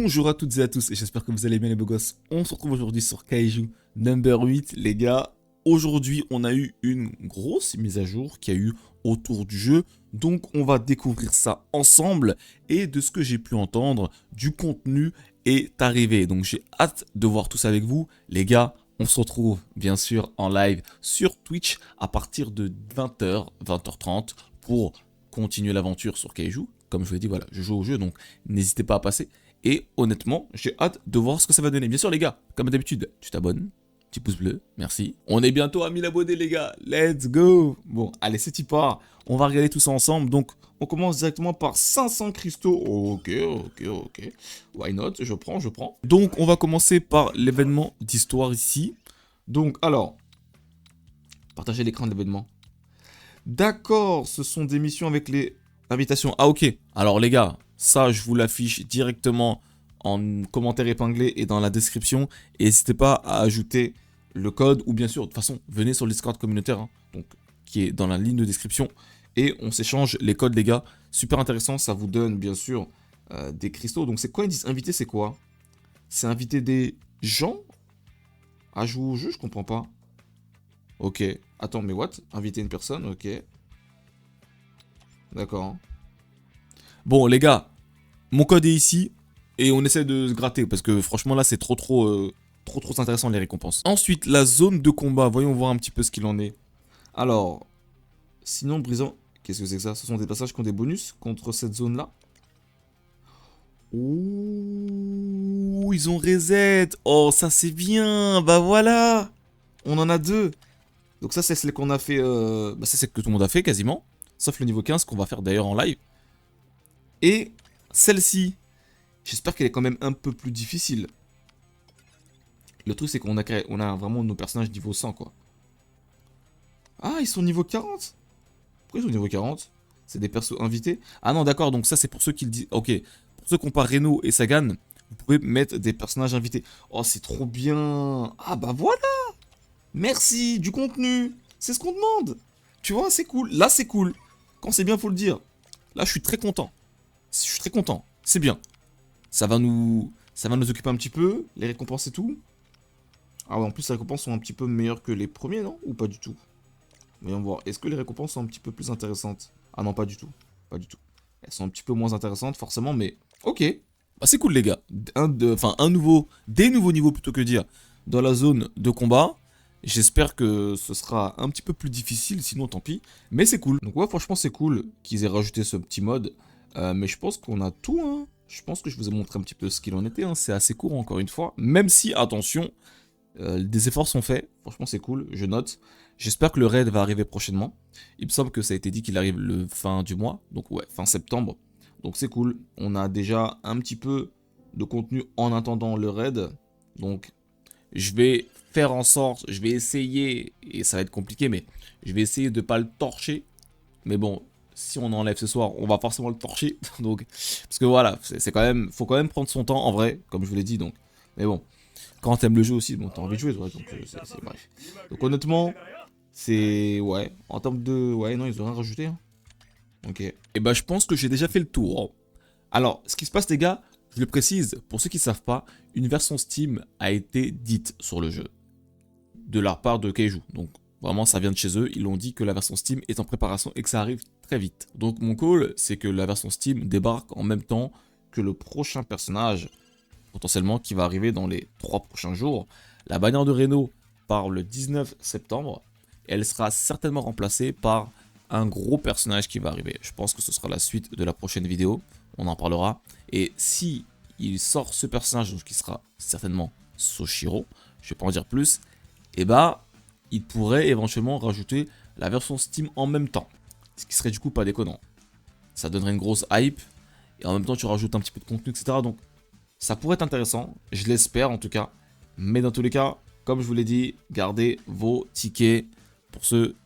Bonjour à toutes et à tous, et j'espère que vous allez bien les beaux gosses. On se retrouve aujourd'hui sur Kaiju Number 8, les gars. Aujourd'hui, on a eu une grosse mise à jour qui a eu autour du jeu. Donc, on va découvrir ça ensemble. Et de ce que j'ai pu entendre, du contenu est arrivé. Donc, j'ai hâte de voir tout ça avec vous. Les gars, on se retrouve bien sûr en live sur Twitch à partir de 20h, 20h30 pour continuer l'aventure sur Kaiju. Comme je vous l'ai dit, voilà, je joue au jeu, donc n'hésitez pas à passer. Et honnêtement, j'ai hâte de voir ce que ça va donner. Bien sûr les gars, comme d'habitude, tu t'abonnes, petit pouce bleu, merci. On est bientôt à 1000 abonnés les gars, let's go. Bon, allez c'est y part, on va regarder tout ça ensemble. Donc, on commence directement par 500 cristaux. Ok, why not, je prends. Donc, on va commencer par l'événement d'histoire ici. Donc, alors, partagez l'écran de l'événement. D'accord, ce sont des missions avec les invitations. Ah ok, alors les gars, ça je vous l'affiche directement en commentaire épinglé et dans la description. Et n'hésitez pas à ajouter le code ou bien sûr, de toute façon, venez sur le Discord communautaire, hein, donc, qui est dans la ligne de description. Et on s'échange les codes les gars, super intéressant, ça vous donne bien sûr des cristaux. Donc c'est quoi ils disent inviter, c'est quoi? C'est inviter des gens à jouer au jeu, je comprends pas. Ok, attends, mais what? Inviter une personne, ok. D'accord. Bon, les gars, mon code est ici et on essaie de se gratter parce que franchement, là, c'est trop intéressant les récompenses. Ensuite, la zone de combat. Voyons voir un petit peu ce qu'il en est. Alors, sinon, brisant. Qu'est-ce que c'est que ça? Ce sont des passages qui ont des bonus contre cette zone-là. Ouh, ils ont reset. Oh, ça c'est bien. Bah voilà. On en a deux. Donc ça, c'est celle qu'on a fait... Bah, c'est celle que tout le monde a fait quasiment. Sauf le niveau 15 qu'on va faire d'ailleurs en live. Et celle-ci, j'espère qu'elle est quand même un peu plus difficile. Le truc, c'est qu'on a vraiment nos personnages niveau 100, quoi. Ah, ils sont niveau 40? Pourquoi ils sont niveau 40? C'est des persos invités? Ah non, d'accord, donc ça, c'est pour ceux qui le disent... Ok, pour ceux qui n'ont pas Reno et Sagan, vous pouvez mettre des personnages invités. Oh, c'est trop bien. Ah, bah voilà. Merci, du contenu. C'est ce qu'on demande. Tu vois, c'est cool. Là, c'est cool. Quand c'est bien, faut le dire. Là, je suis très content. Je suis très content. C'est bien. Ça va nous occuper un petit peu. Les récompenses et tout. Ah ouais, en plus, les récompenses sont un petit peu meilleures que les premiers, non? Ou pas du tout? Voyons voir. Est-ce que les récompenses sont un petit peu plus intéressantes? Ah non, pas du tout. Pas du tout. Elles sont un petit peu moins intéressantes, forcément, mais... Ok. Bah, c'est cool, les gars. Des nouveaux niveaux, plutôt que dire, dans la zone de combat. J'espère que ce sera un petit peu plus difficile, sinon tant pis. Mais c'est cool. Donc ouais, franchement, c'est cool qu'ils aient rajouté ce petit mode. Mais je pense qu'on a tout, hein. Je pense que je vous ai montré un petit peu ce qu'il en était, hein. C'est assez court, encore une fois. Même si, attention, des efforts sont faits. Franchement, c'est cool, je note. J'espère que le raid va arriver prochainement. Il me semble que ça a été dit qu'il arrive le fin du mois. Donc ouais, fin septembre. Donc c'est cool. On a déjà un petit peu de contenu en attendant le raid. Donc je vais faire en sorte, je vais essayer, et ça va être compliqué, mais je vais essayer de ne pas le torcher. Mais bon, si on enlève ce soir, on va forcément le torcher. Donc, parce que voilà, c'est quand même, faut quand même prendre son temps en vrai, comme je vous l'ai dit. Donc, mais bon, quand t'aimes le jeu aussi, bon, t'as envie de jouer, toi, donc c'est bref. Donc honnêtement, c'est ouais, en termes de, ouais, non, ils ont rien rajouté. Hein. Ok. Et bah, je pense que j'ai déjà fait le tour. Alors, ce qui se passe, les gars. Je le précise, pour ceux qui ne savent pas, une version Steam a été dite sur le jeu. De leur part de Kaiju. Donc vraiment ça vient de chez eux. Ils l'ont dit que la version Steam est en préparation et que ça arrive très vite. Donc mon call, c'est que la version Steam débarque en même temps que le prochain personnage, potentiellement, qui va arriver dans les 3 prochains jours. La bannière de Reno part le 19 septembre. Et elle sera certainement remplacée par un gros personnage qui va arriver. Je pense que ce sera la suite de la prochaine vidéo. On en parlera. Et si il sort ce personnage, donc qui sera certainement Soshiro, je vais pas en dire plus, et bah il pourrait éventuellement rajouter la version Steam en même temps. Ce qui serait du coup pas déconnant. Ça donnerait une grosse hype, et en même temps tu rajoutes un petit peu de contenu, etc. Donc ça pourrait être intéressant, je l'espère en tout cas. Mais dans tous les cas, comme je vous l'ai dit, gardez vos tickets. Pour ceux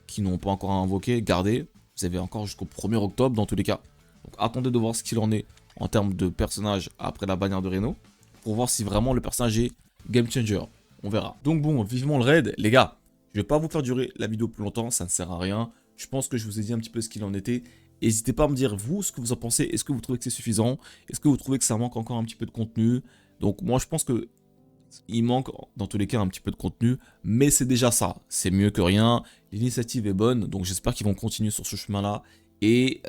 qui n'ont pas encore invoqué, gardez. Vous avez encore jusqu'au 1er octobre dans tous les cas. Donc attendez de voir ce qu'il en est en termes de personnage après la bannière de Reno, pour voir si vraiment le personnage est game changer. On verra. Donc bon, vivement le raid. Les gars, je vais pas vous faire durer la vidéo plus longtemps, ça ne sert à rien. Je pense que je vous ai dit un petit peu ce qu'il en était. N'hésitez pas à me dire, vous, ce que vous en pensez. Est-ce que vous trouvez que c'est suffisant? Est-ce que vous trouvez que ça manque encore un petit peu de contenu? Donc moi, je pense que il manque dans tous les cas un petit peu de contenu, mais c'est déjà ça. C'est mieux que rien. L'initiative est bonne, donc j'espère qu'ils vont continuer sur ce chemin-là. Et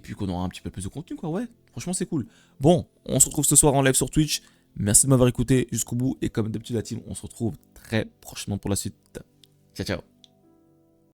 puis qu'on aura un petit peu plus de contenu, quoi. Ouais, franchement, c'est cool. Bon, on se retrouve ce soir en live sur Twitch. Merci de m'avoir écouté jusqu'au bout. Et comme d'habitude, la team, on se retrouve très prochainement pour la suite. Ciao, ciao.